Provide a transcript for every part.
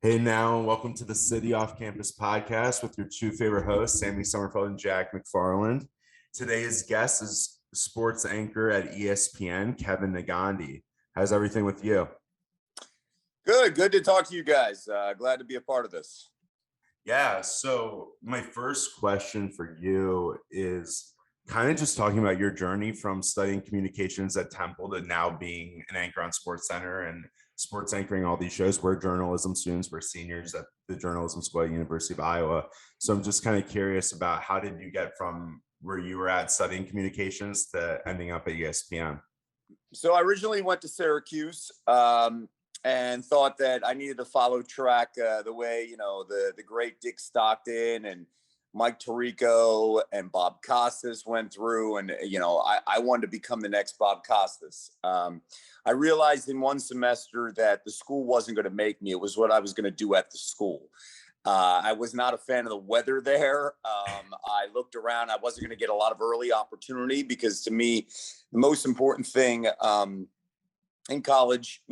Hey now, and welcome to the City Off Campus podcast with your two favorite hosts, Sammy Summerfeld and Jack McFarland. Today's guest is sports anchor at ESPN, Kevin Negandhi. How's everything with you? Good to talk to you guys. Glad to be a part of this. Yeah, so my first question for you is kind of just talking about your journey from studying communications at Temple to now being an anchor on SportsCenter and sports anchoring all these shows. We're journalism students, we're seniors at the journalism school at University of Iowa. So I'm just kind of curious about how did you get from where you were at studying communications to ending up at ESPN? So I originally went to Syracuse and thought that I needed to follow track the way, the great Dick Stockton and Mike Tirico and Bob Costas went through. And, I wanted to become the next Bob Costas. I realized in one semester that the school wasn't going to make me. It was what I was going to do at the school. I was not a fan of the weather there. I looked around. I wasn't going to get a lot of early opportunity because to me, the most important thing in college,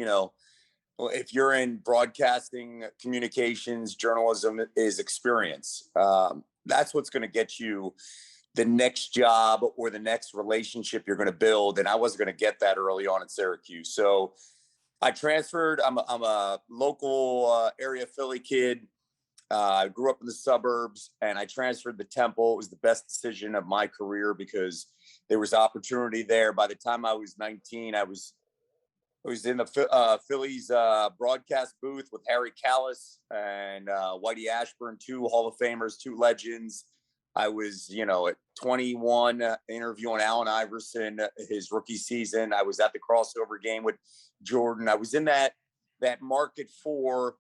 if you're in broadcasting, communications, journalism is experience. That's what's going to get you the next job or the next relationship you're going to build. And I wasn't going to get that early on at Syracuse. So I transferred. I'm a local area Philly kid. I grew up in the suburbs and I transferred to Temple. It was the best decision of my career because there was opportunity there. By the time I was 19, I was in the Phillies broadcast booth with Harry Callis and Whitey Ashburn, two Hall of Famers, two legends. I was, at 21 interviewing Allen Iverson, his rookie season. I was at the crossover game with Jordan. I was in that market for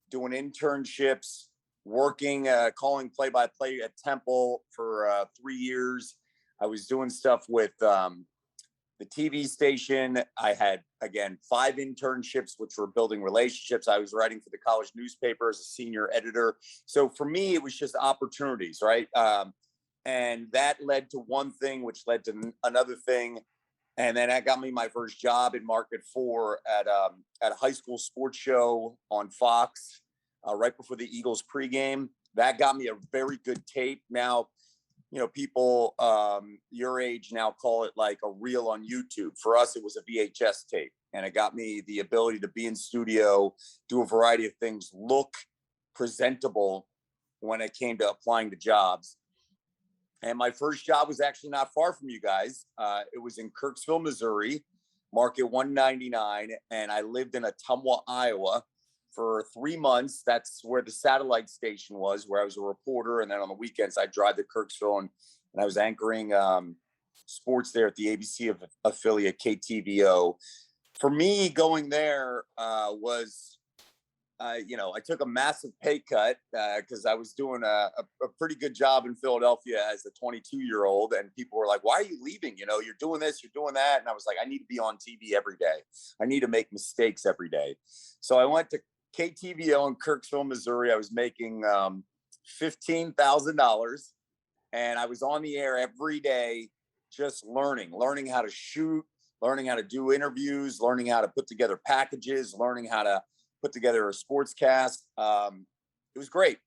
doing internships, working, calling play-by-play at Temple for 3 years. I was doing stuff with the TV station. I had, again, 5 internships, which were building relationships. I was writing for the college newspaper as a senior editor. So for me, it was just opportunities, right? And that led to one thing, which led to another thing. And then that got me my first job in Market 4 at a high school sports show on Fox right before the Eagles pregame. That got me a very good tape. Now, people your age now call it like a reel on YouTube. For us, it was a VHS tape. And it got me the ability to be in studio, do a variety of things, look presentable when it came to applying to jobs. And my first job was actually not far from you guys. It was in Kirksville, Missouri, Market 199. And I lived in Ottumwa, Iowa for 3 months. That's where the satellite station was, where I was a reporter. And then on the weekends, I'd drive to Kirksville and I was anchoring sports there at the ABC affiliate KTVO. For me, going there was I took a massive pay cut because I was doing a pretty good job in Philadelphia as a 22-year-old. And people were like, why are you leaving? You're doing this, you're doing that. And I was like, I need to be on TV every day. I need to make mistakes every day. So I went to KTVO in Kirksville, Missouri. I was making $15,000. And I was on the air every day, just learning how to shoot, learning how to do interviews, learning how to put together packages, learning how to put together a sports cast. It was great.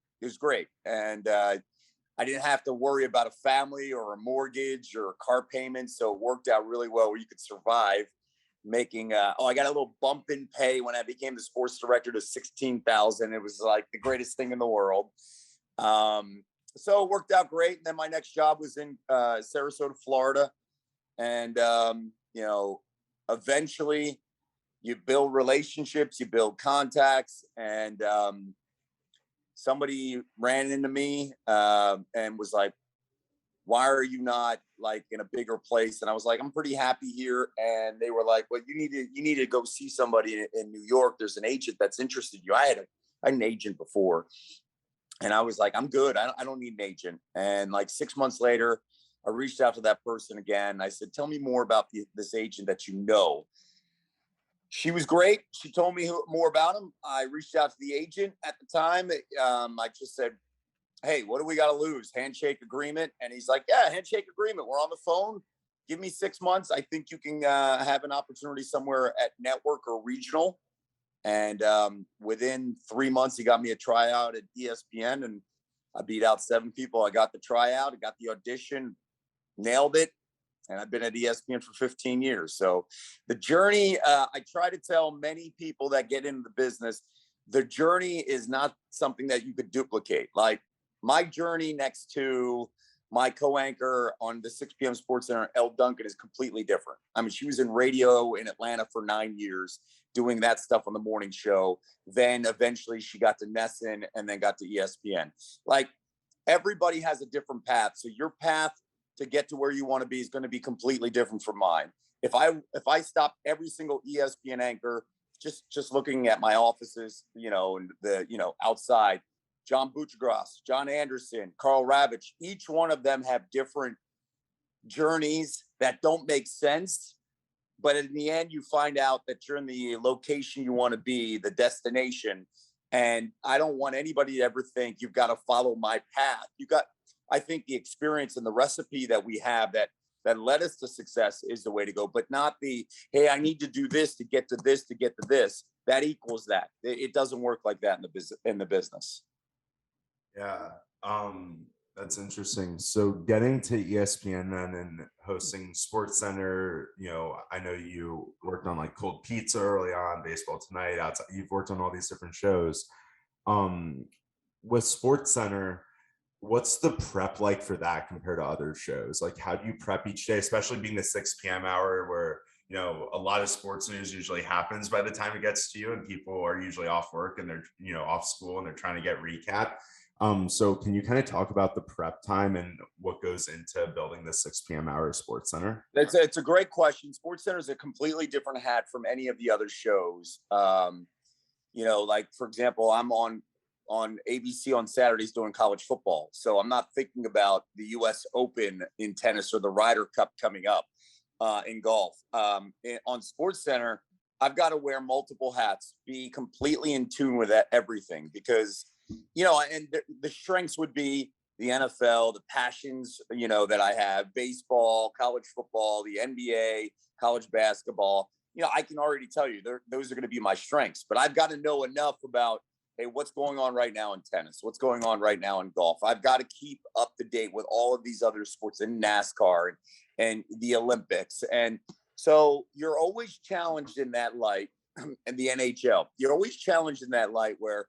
And I didn't have to worry about a family or a mortgage or a car payment. So it worked out really well where you could survive making, I got a little bump in pay when I became the sports director to 16,000. It was like the greatest thing in the world. So it worked out great. And then my next job was in Sarasota, Florida. And, eventually you build relationships, you build contacts, and somebody ran into me and was like, why are you not like in a bigger place? And I was like, I'm pretty happy here. And they were like, well, you need to go see somebody in New York. There's an agent that's interested in you. I had an agent before. And I was like, I'm good. I don't need an agent. And like 6 months later, I reached out to that person again. I said, tell me more about this agent that you know. She was great. She told me more about him. I reached out to the agent at the time. I just said, hey, what do we got to lose? Handshake agreement. And he's like, yeah, handshake agreement. We're on the phone. Give me 6 months. I think you can have an opportunity somewhere at network or regional. And within 3 months, he got me a tryout at ESPN, and I beat out 7 people. I got the tryout, I got the audition, nailed it, and I've been at ESPN for 15 years. So the journey, I try to tell many people that get into the business, the journey is not something that you could duplicate. Like my journey next to my co-anchor on the 6 p.m. Sports Center, Elle Duncan, is completely different. I mean, she was in radio in Atlanta for 9 years doing that stuff on the morning show. Then eventually she got to Nesson and then got to ESPN. Like everybody has a different path. So your path to get to where you want to be is going to be completely different from mine. If I stop every single ESPN anchor, just looking at my offices, and the outside, John Buchgras, John Anderson, Carl Ravitch, each one of them have different journeys that don't make sense. But in the end, you find out that you're in the location you want to be, the destination. And I don't want anybody to ever think you've got to follow my path. I think the experience and the recipe that we have that led us to success is the way to go, but not the, hey, I need to do this to get to this, to get to this. That equals that. It doesn't work like that in the business. Yeah, that's interesting. So getting to ESPN then and hosting SportsCenter, I know you worked on like Cold Pizza early on, Baseball Tonight. Outside, you've worked on all these different shows. With SportsCenter, what's the prep like for that compared to other shows? Like, how do you prep each day, especially being the 6 p.m. hour where a lot of sports news usually happens by the time it gets to you, and people are usually off work and they're off school and they're trying to get recap. So can you kind of talk about the prep time and what goes into building the 6 p.m. hour SportsCenter? It's a great question. SportsCenter is a completely different hat from any of the other shows. Like for example, I'm on ABC on Saturdays doing college football. So I'm not thinking about the US Open in tennis or the Ryder Cup coming up in golf. On SportsCenter, I've got to wear multiple hats, be completely in tune with everything, because and the strengths would be the NFL, the passions, that I have, baseball, college football, the NBA, college basketball. I can already tell you those are going to be my strengths, but I've got to know enough about, hey, what's going on right now in tennis? What's going on right now in golf? I've got to keep up to date with all of these other sports, in NASCAR and the Olympics. And so you're always challenged in that light. And the NHL, you're always challenged in that light where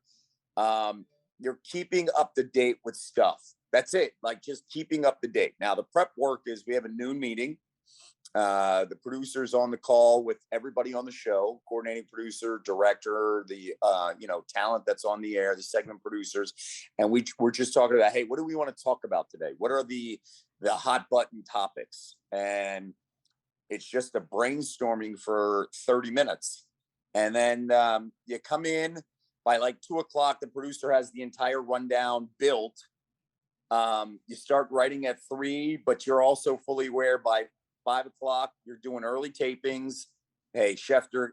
you're keeping up to date with stuff. That's it. Like just keeping up to date. Now, the prep work is we have a noon meeting. The producer's on the call with everybody on the show, coordinating producer, director, the talent that's on the air, the segment producers, and we're just talking about, hey, what do we want to talk about today? What are the hot button topics? And it's just a brainstorming for 30 minutes, and then you come in by like 2:00. The producer has the entire rundown built. You start writing at 3, but you're also fully aware by 5:00 you're doing early tapings. Hey, Schefter,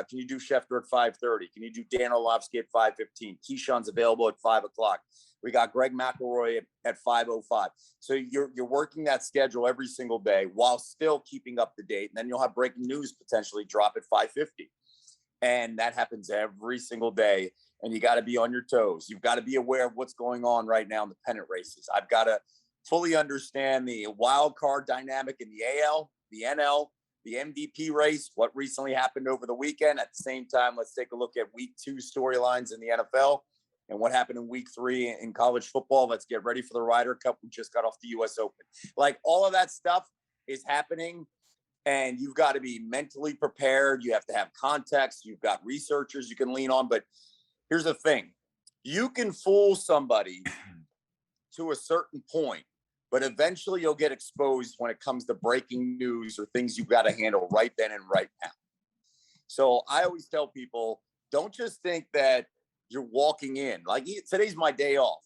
can you do Schefter at 5:30? Can you do Dan Orlovsky at 5:15? Keyshawn's available at 5:00. We got Greg McElroy at 5:05. So you're working that schedule every single day while still keeping up to date. And then you'll have breaking news potentially drop at 5:50. And that happens every single day. And you got to be on your toes. You've got to be aware of what's going on right now in the pennant races. I've got to fully understand the wild card dynamic in the AL, the NL, the MVP race, what recently happened over the weekend. At the same time, let's take a look at week 2 storylines in the NFL and what happened in week 3 in college football. Let's get ready for the Ryder Cup. We just got off the US Open. Like all of that stuff is happening, and you've got to be mentally prepared. You have to have context. You've got researchers you can lean on. But here's the thing. You can fool somebody to a certain point, but eventually you'll get exposed when it comes to breaking news or things you've got to handle right then and right now. So I always tell people, don't just think that you're walking in. Like today's my day off.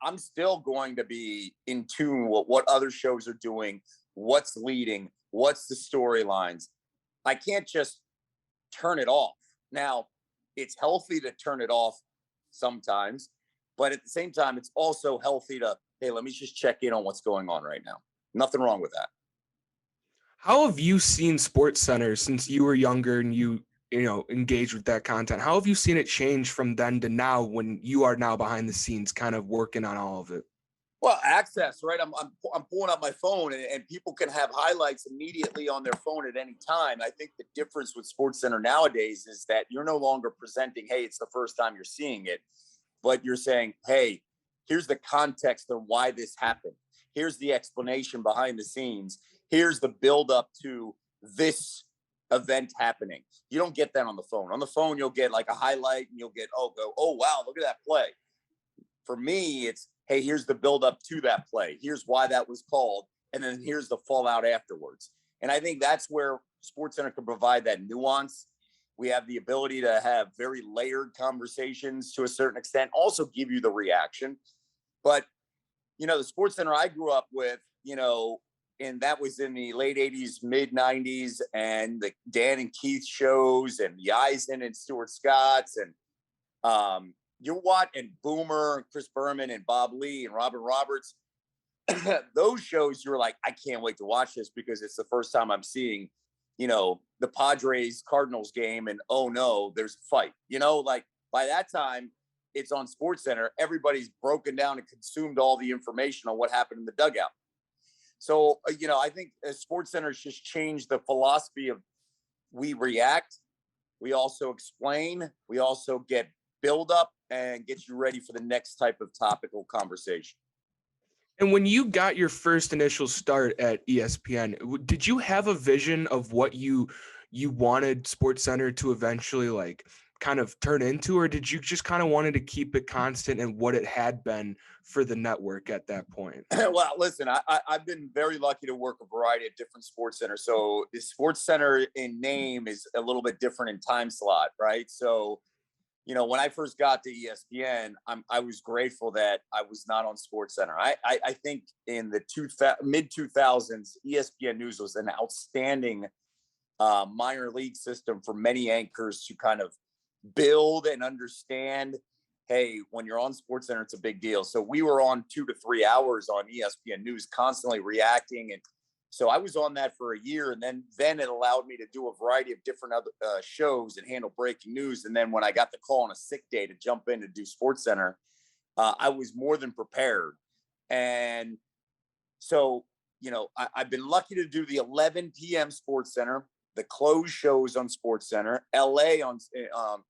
I'm still going to be in tune with what other shows are doing, what's leading, what's the storylines. I can't just turn it off. Now, it's healthy to turn it off sometimes, but at the same time, it's also healthy to, hey, let me just check in on what's going on right now. Nothing wrong with that. How have you seen SportsCenter since you were younger and you engage with that content. How have you seen it change from then to now when you are now behind the scenes kind of working on all of it? Well, access, right? I'm pulling up my phone, and people can have highlights immediately on their phone at any time. I think the difference with SportsCenter nowadays is that you're no longer presenting, hey, it's the first time you're seeing it, but you're saying, hey, here's the context of why this happened. Here's the explanation behind the scenes. Here's the buildup to this event happening. You don't get that on the phone. On the phone, you'll get like a highlight, and you'll get, oh wow, look at that play. For me, it's, hey, here's the buildup to that play. Here's why that was called. And then here's the fallout afterwards. And I think that's where SportsCenter can provide that nuance. We have the ability to have very layered conversations to a certain extent, also give you the reaction. But, the SportsCenter I grew up with, and that was in the late 80s, mid 90s, and the Dan and Keith shows and the Eisen and Stuart Scott's and and Boomer and Chris Berman and Bob Lee and Robin Roberts. Those shows, you're like, I can't wait to watch this because it's the first time I'm seeing, the Padres Cardinals game, and oh no, there's a fight. Like by that time, it's on SportsCenter. Everybody's broken down and consumed all the information on what happened in the dugout. So, I think SportsCenter has just changed the philosophy of we react, we also explain, we also get build up and get you ready for the next type of topical conversation. And when you got your first initial start at ESPN, did you have a vision of what you wanted SportsCenter to eventually kind of turn into, or did you just kind of wanted to keep it constant and what it had been for the network at that point? Well, listen, I've been very lucky to work a variety of different SportsCenter. So the SportsCenter in name is a little bit different in time slot, right? So when I first got to ESPN, I was grateful that I was not on SportsCenter. I think in the mid 2000s, ESPN News was an outstanding minor league system for many anchors to kind of build and understand. Hey, when you're on SportsCenter, it's a big deal. So we were on 2 to 3 hours on ESPN News, constantly reacting. And so I was on that for a year, and then it allowed me to do a variety of different other shows and handle breaking news. And then when I got the call on a sick day to jump in to do SportsCenter, I was more than prepared. And so, I've been lucky to do the 11 p.m. SportsCenter, the closed shows on SportsCenter, LA on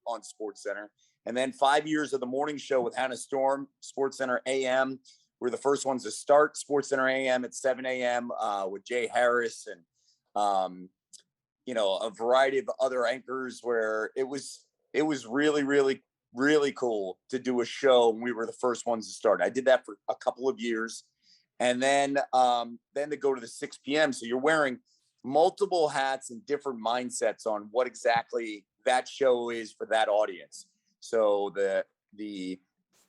SportsCenter, and then 5 years of the morning show with Hannah Storm, SportsCenter AM. We're the first ones to start SportsCenter AM at 7 a.m. With Jay Harris and, a variety of other anchors where it was really, really, really cool to do a show. And we were the first ones to start. I did that for a couple of years. And then to go to the 6 p.m. So you're wearing multiple hats and different mindsets on what exactly that show is for that audience. So the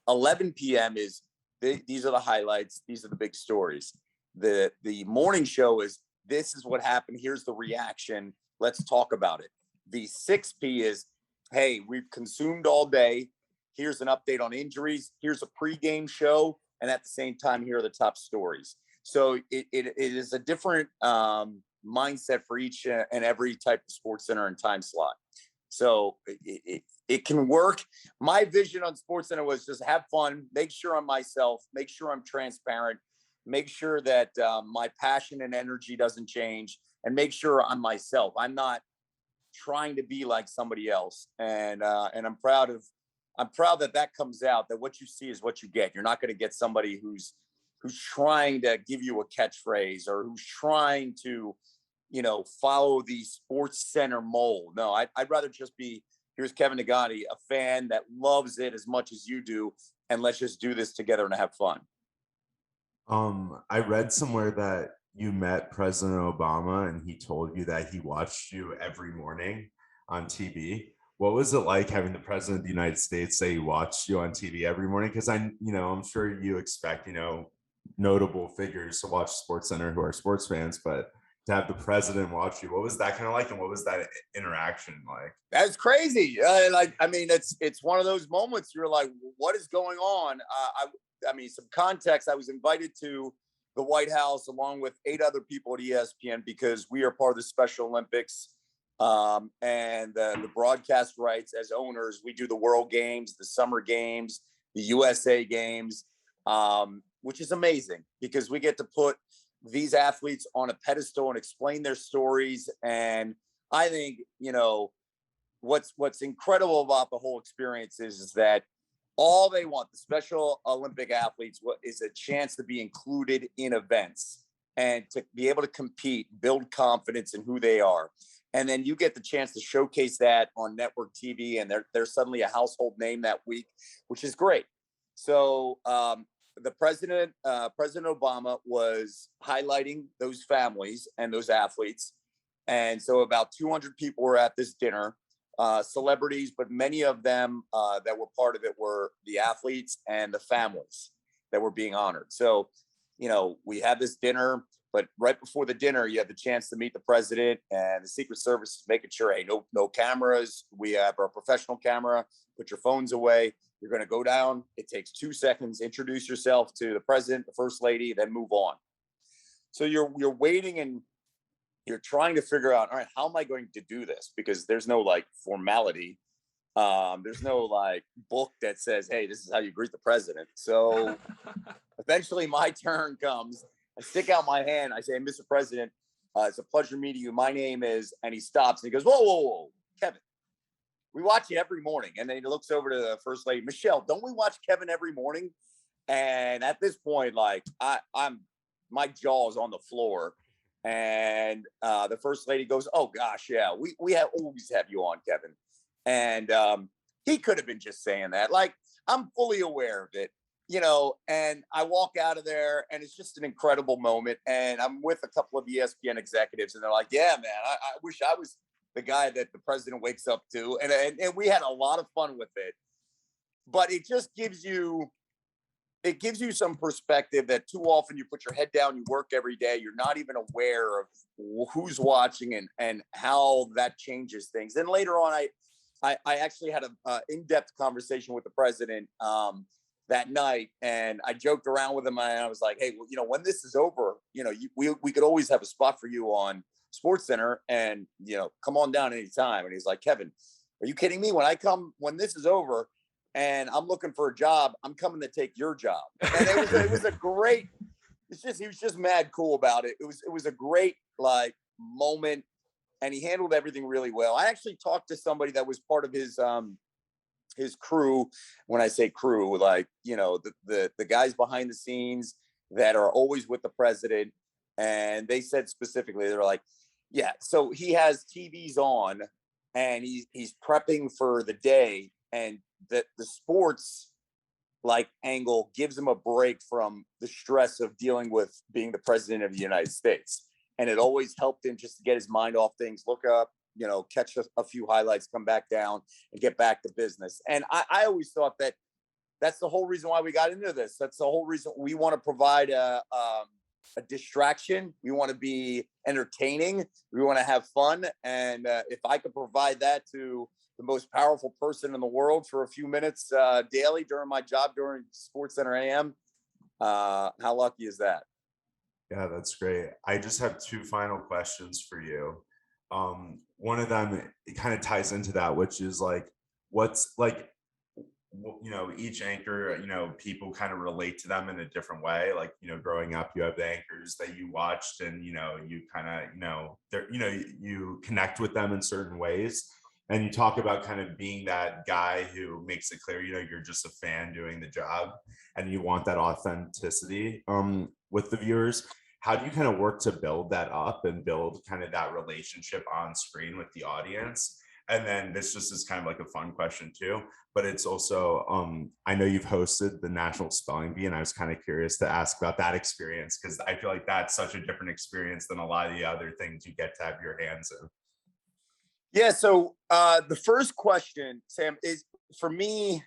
11 p.m. is, these are the highlights. These are the big stories. The morning show is, this is what happened. Here's the reaction. Let's talk about it. The 6 p is, hey, we've consumed all day. Here's an update on injuries. Here's a pregame show. And at the same time, here are the top stories. So it is a different mindset for each and every type of SportsCenter and time slot. So it can work. My vision on SportsCenter was just have fun, make sure I'm myself, make sure I'm transparent, make sure that my passion and energy doesn't change, and make sure I'm myself. I'm not trying to be like somebody else. And I'm proud that comes out, that what you see is what you get. You're not going to get somebody who's trying to give you a catchphrase or who's trying to, follow the SportsCenter mold. No, I'd rather just be, here's Kevin Negandhi, a fan that loves it as much as you do, and let's just do this together and have fun. I read somewhere that you met President Obama and he told you that he watched you every morning on TV. What was it like having the President of the United States say he watched you on TV every morning? Because I'm sure you expect, notable figures to watch SportsCenter who are sports fans, but to have the president watch you, what was that kind of like, and what was that interaction like? That's crazy. It's one of those moments you're like, what is going on? Some context. I was invited to the White House along with 8 other people at ESPN because we are part of the Special Olympics And the broadcast rights as owners, we do the World Games, the Summer Games, the USA Games, which is amazing because we get to put these athletes on a pedestal and explain their stories. And I think, what's incredible about the whole experience is that all they want, the Special Olympic athletes, is a chance to be included in events and to be able to compete, build confidence in who they are. And then you get the chance to showcase that on network TV, and they're suddenly a household name that week, which is great. So the President Obama was highlighting those families and those athletes. And so about 200 people were at this dinner. Celebrities, but many of them that were part of it were the athletes and the families that were being honored. So, we had this dinner, but right before the dinner, you have the chance to meet the president, and the Secret Service is making sure, hey, no cameras. We have our professional camera. Put your phones away. You're going to go down. It takes 2 seconds. Introduce yourself to the president, the first lady, then move on. So you're waiting and you're trying to figure out, all right, how am I going to do this? Because there's no formality. There's no book that says, hey, this is how you greet the president. So eventually my turn comes. I stick out my hand. I say, Mr. President, it's a pleasure meeting you. My name is, and he stops and he goes, whoa, Kevin, we watch you every morning. And then he looks over to the first lady, Michelle, don't we watch Kevin every morning? And at this point, my jaw is on the floor. And the first lady goes, oh gosh, yeah, we always have you on, Kevin. And he could have been just saying that. I'm fully aware of it, and I walk out of there and it's just an incredible moment. And I'm with a couple of ESPN executives and they're like, yeah, man, I wish I was the guy that the president wakes up to. And we had a lot of fun with it, but it just gives you some perspective that too often you put your head down, you work every day, you're not even aware of who's watching and how that changes things. Then later on, I actually had an in-depth conversation with the president that night, and I joked around with him, and I was like, hey, well, when this is over, we could always have a spot for you on SportsCenter, and come on down anytime. And he's like, Kevin, are you kidding me? When this is over, and I'm looking for a job, I'm coming to take your job. And it was a great, he was just mad cool about it. It was a great moment, and he handled everything really well. I actually talked to somebody that was part of his crew. When I say crew, the guys behind the scenes that are always with the president. And they said specifically, they're like, yeah, so he has TVs on and he's prepping for the day, and that the sports angle gives him a break from the stress of dealing with being the president of the United States. And it always helped him just to get his mind off things, look up, catch a few highlights, come back down and get back to business. And I always thought that that's the whole reason why we got into this. That's the whole reason we want to provide a distraction. We want to be entertaining. We want to have fun. And if I could provide that to the most powerful person in the world for a few minutes daily during my job during SportsCenter AM, how lucky is that? Yeah, that's great. I just have 2 final questions for you. One of them, it kind of ties into that, which is what's each anchor, people kind of relate to them in a different way. Growing up, you have the anchors that you watched and, you kind of, you connect with them in certain ways. And you talk about kind of being that guy who makes it clear, you're just a fan doing the job and you want that authenticity with the viewers. How do you kind of work to build that up and build kind of that relationship on screen with the audience? And then this just is kind of a fun question too, but it's also, I know you've hosted the National Spelling Bee, and I was kind of curious to ask about that experience, because I feel like that's such a different experience than a lot of the other things you get to have your hands in. Yeah. So the first question, Sam, is for me,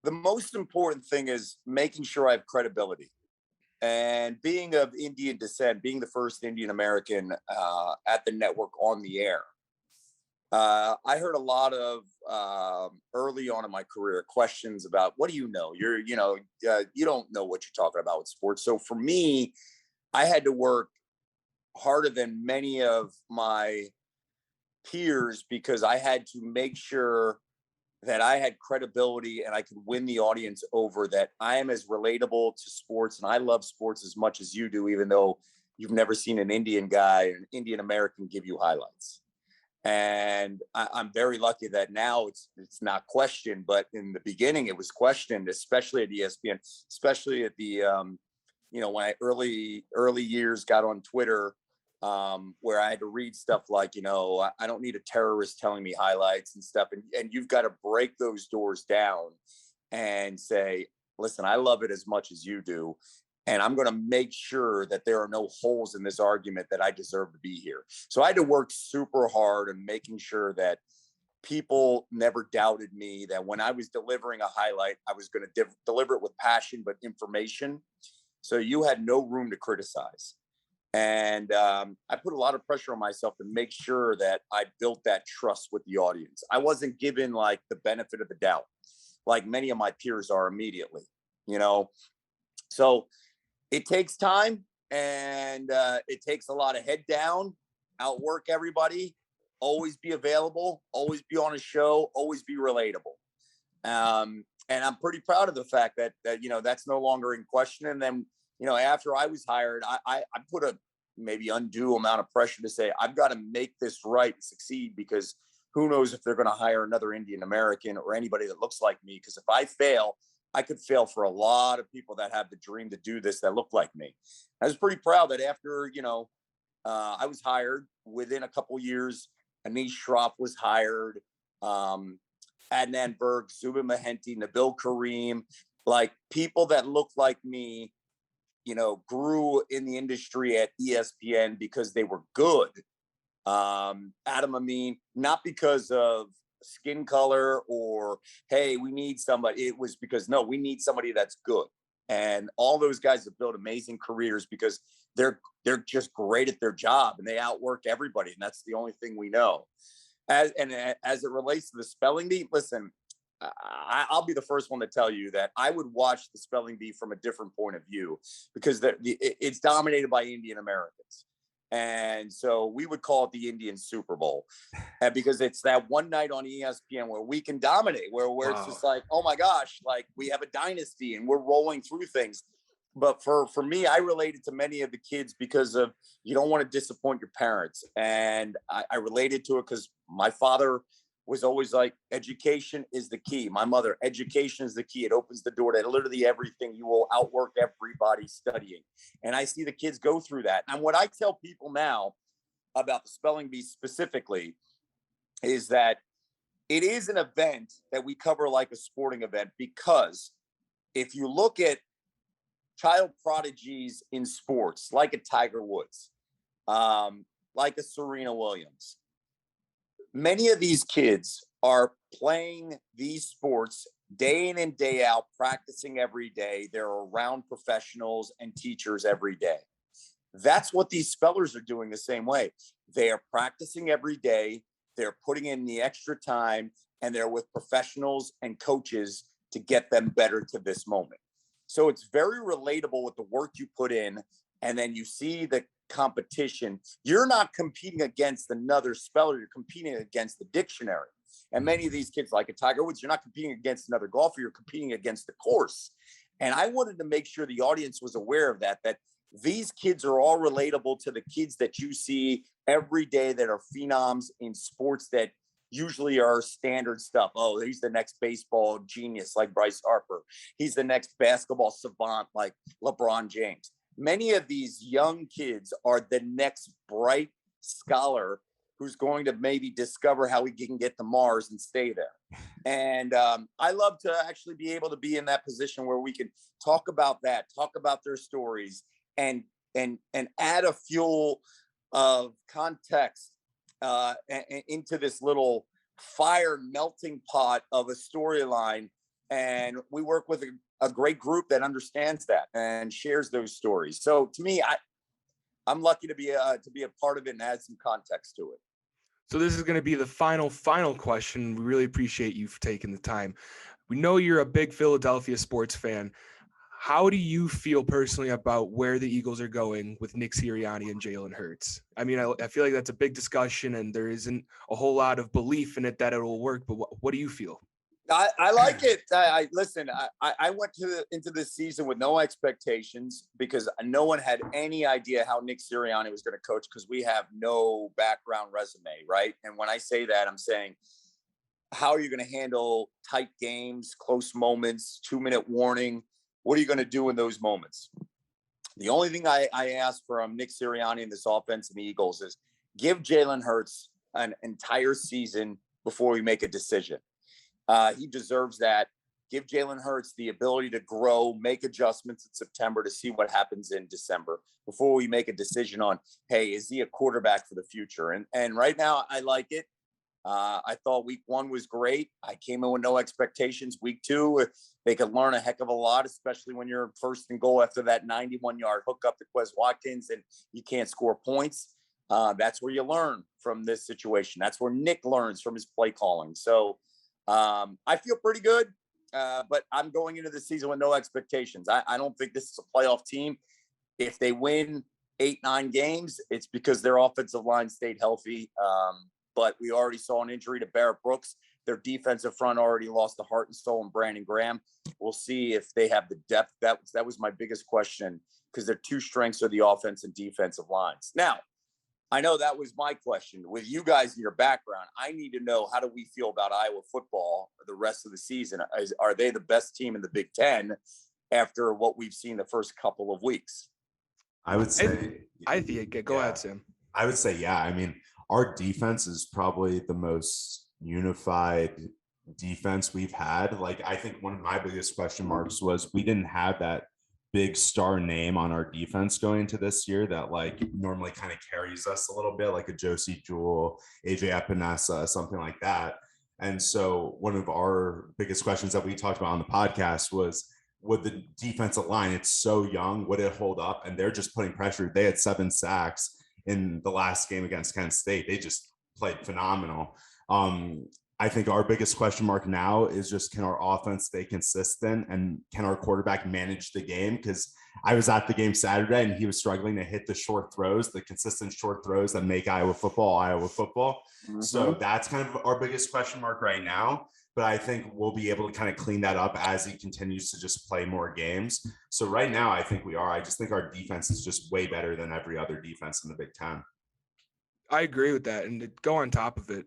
the most important thing is making sure I have credibility. And being of Indian descent, being the first Indian American at the network on the air, I heard a lot of early on in my career questions about, what do you know? You don't know what you're talking about with sports. So for me, I had to work harder than many of my peers because I had to make sure that I had credibility and I could win the audience over, that I am as relatable to sports and I love sports as much as you do, even though you've never seen an Indian guy, an Indian American give you highlights. And I'm very lucky that now it's not questioned, but in the beginning it was questioned, especially at ESPN, especially at the, when I early years got on Twitter, where I had to read stuff like, I don't need a terrorist telling me highlights and stuff. And you've got to break those doors down and say, listen, I love it as much as you do. And I'm going to make sure that there are no holes in this argument, that I deserve to be here. So I had to work super hard on making sure that people never doubted me, that when I was delivering a highlight, I was going to deliver it with passion, but information. So you had no room to criticize. And I put a lot of pressure on myself to make sure that I built that trust with the audience. I wasn't given like the benefit of the doubt, like many of my peers are immediately, So it takes time, and it takes a lot of head down, outwork everybody, always be available, always be on a show, always be relatable. And I'm pretty proud of the fact that that's no longer in question. And then, after I was hired, I put a maybe undue amount of pressure to say, I've got to make this right and succeed, because who knows if they're going to hire another Indian American or anybody that looks like me. Because if I fail, I could fail for a lot of people that have the dream to do this that look like me. I was pretty proud that after, I was hired, within a couple years, Anish Shroff was hired, Adnan Berg, Zubin Mehenti, Nabil Kareem, like people that looked like me, grew in the industry at ESPN because they were good. Adam Amin, not because of skin color or, hey, we need somebody. It was because, no, we need somebody that's good. And all those guys have built amazing careers because they're just great at their job and they outwork everybody. And that's the only thing we know. As it relates to the spelling bee, listen, I'll be the first one to tell you that I would watch the spelling bee from a different point of view, because it's dominated by Indian Americans. And so we would call it the Indian Super Bowl, and because it's that one night on ESPN where we can dominate, where It's just like, oh my gosh, like we have a dynasty and we're rolling through things. But for me, I related to many of the kids because of, you don't want to disappoint your parents. And I related to it because my father was always like, education is the key. My mother, education is the key. It opens the door to literally everything. You will outwork everybody studying. And I see the kids go through that. And what I tell people now about the spelling bee specifically is that it is an event that we cover like a sporting event, because if you look at child prodigies in sports, like a Tiger Woods, like a Serena Williams, many of these kids are playing these sports day in and day out, practicing every day. They're around professionals and teachers every day. That's what these spellers are doing the same way. They are practicing every day. They're putting in the extra time, and they're with professionals and coaches to get them better to this moment. So it's very relatable with the work you put in, and then you see the competition. You're not competing against another speller, you're competing against the dictionary. And many of these kids, like a Tiger Woods, you're not competing against another golfer, you're competing against the course. And I wanted to make sure the audience was aware of that these kids are all relatable to the kids that you see every day that are phenoms in sports that usually are standard stuff. Oh, he's the next baseball genius like Bryce Harper. He's the next basketball savant like LeBron James. Many of these young kids are the next bright scholar who's going to maybe discover how he can get to Mars and stay there. And I love to actually be able to be in that position where we can talk about that, talk about their stories, and add a fuel of context into this little fire melting pot of a storyline. And we work with a great group that understands that and shares those stories. So to me, I'm lucky to be a part of it and add some context to it. So this is going to be the final question. We really appreciate you for taking the time. We know you're a big Philadelphia sports fan. how do you feel personally about where the Eagles are going with Nick Sirianni and Jalen Hurts? I mean, I feel like that's a big discussion, and there isn't a whole lot of belief in it that it will work. But what do you feel? I like it. I listen. I went into this season with no expectations because no one had any idea how Nick Sirianni was going to coach because we have no background resume, right? And when I say that, I'm saying, how are you going to handle tight games, close moments, 2-minute warning? What are you going to do in those moments? The only thing I ask from Nick Sirianni and this offense and the Eagles is give Jalen Hurts an entire season before we make a decision. He deserves that. Give Jalen Hurts the ability to grow, make adjustments in September to see what happens in December before we make a decision on, hey, is he a quarterback for the future? And right now, I like it. I thought week 1 was great. I came in with no expectations. Week 2, they could learn a heck of a lot, especially when you're first and goal after that 91-yard hookup to Quez Watkins and you can't score points. That's where you learn from this situation. That's where Nick learns from his play calling. So I feel pretty good, but I'm going into the season with no expectations. I don't think this is a playoff team. If they win 8-9 games, it's because their offensive line stayed healthy. But we already saw an injury to Barrett Brooks. Their defensive front already lost the heart and soul in Brandon Graham. We'll see if they have the depth. That was my biggest question because their two strengths are the offense and defensive lines. Now, I know that was my question. With you guys in your background, I need to know, how do we feel about Iowa football the rest of the season? Are they the best team in the Big Ten after what we've seen the first couple of weeks? I would say. I think. Go ahead, Sam. I would say, yeah. I mean, our defense is probably the most unified defense we've had. Like, I think one of my biggest question marks was we didn't have that big star name on our defense going into this year that like normally kind of carries us a little bit, like a Josie Jewell, AJ Epinesa, something like that. And so one of our biggest questions that we talked about on the podcast was, would the defensive line, it's so young, would it hold up? And they're just putting pressure. They had 7 sacks in the last game against Kent State. They just played phenomenal. I think our biggest question mark now is just, can our offense stay consistent and can our quarterback manage the game? Because I was at the game Saturday and he was struggling to hit the short throws, the consistent short throws that make Iowa football. Mm-hmm. So that's kind of our biggest question mark right now. But I think we'll be able to kind of clean that up as he continues to just play more games. So right now, I think we are. I just think our defense is just way better than every other defense in the Big Ten. I agree with that. And to go on top of it,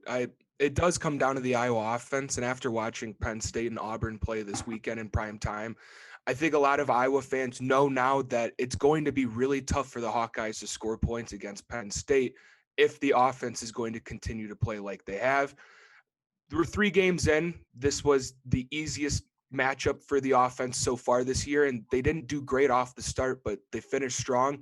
it does come down to the Iowa offense. And after watching Penn State and Auburn play this weekend in prime time, I think a lot of Iowa fans know now that it's going to be really tough for the Hawkeyes to score points against Penn State if the offense is going to continue to play like they have. There were 3 games in. This was the easiest matchup for the offense so far this year, and they didn't do great off the start, but they finished strong.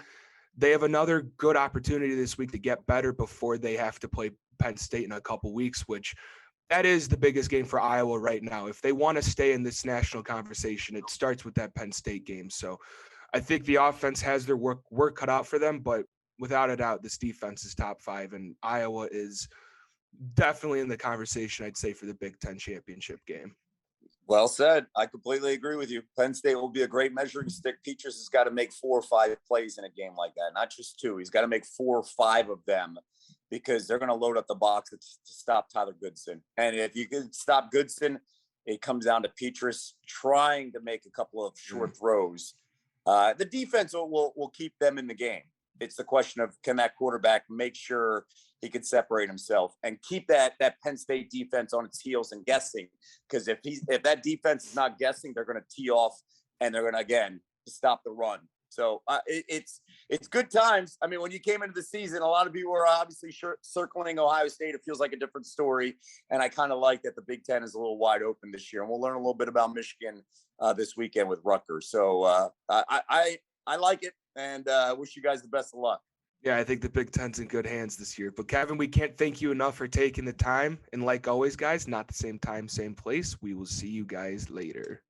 They have another good opportunity this week to get better before they have to play Penn State in a couple weeks, which that is the biggest game for Iowa right now. If they want to stay in this national conversation, it starts with that Penn State game. So I think the offense has their work cut out for them, but without a doubt, this defense is top 5, and Iowa is definitely in the conversation, I'd say, for the Big Ten championship game. Well said. I completely agree with you. Penn State will be a great measuring stick. Petras has got to make 4 or 5 plays in a game like that, not just 2. He's got to make 4 or 5 of them because they're going to load up the box to stop Tyler Goodson. And if you can stop Goodson, it comes down to Petras trying to make a couple of short throws. The defense will keep them in the game. It's the question of, can that quarterback make sure he can separate himself and keep that Penn State defense on its heels and guessing? Because if that defense is not guessing, they're going to tee off and they're going to, again, stop the run. So it's good times. I mean, when you came into the season, a lot of people were obviously circling Ohio State. It feels like a different story. And I kind of like that the Big Ten is a little wide open this year. And we'll learn a little bit about Michigan this weekend with Rutgers. So I like it. And I wish you guys the best of luck. Yeah, I think the Big Ten's in good hands this year. But Kevin, we can't thank you enough for taking the time. And like always, guys, not the same time, same place. We will see you guys later.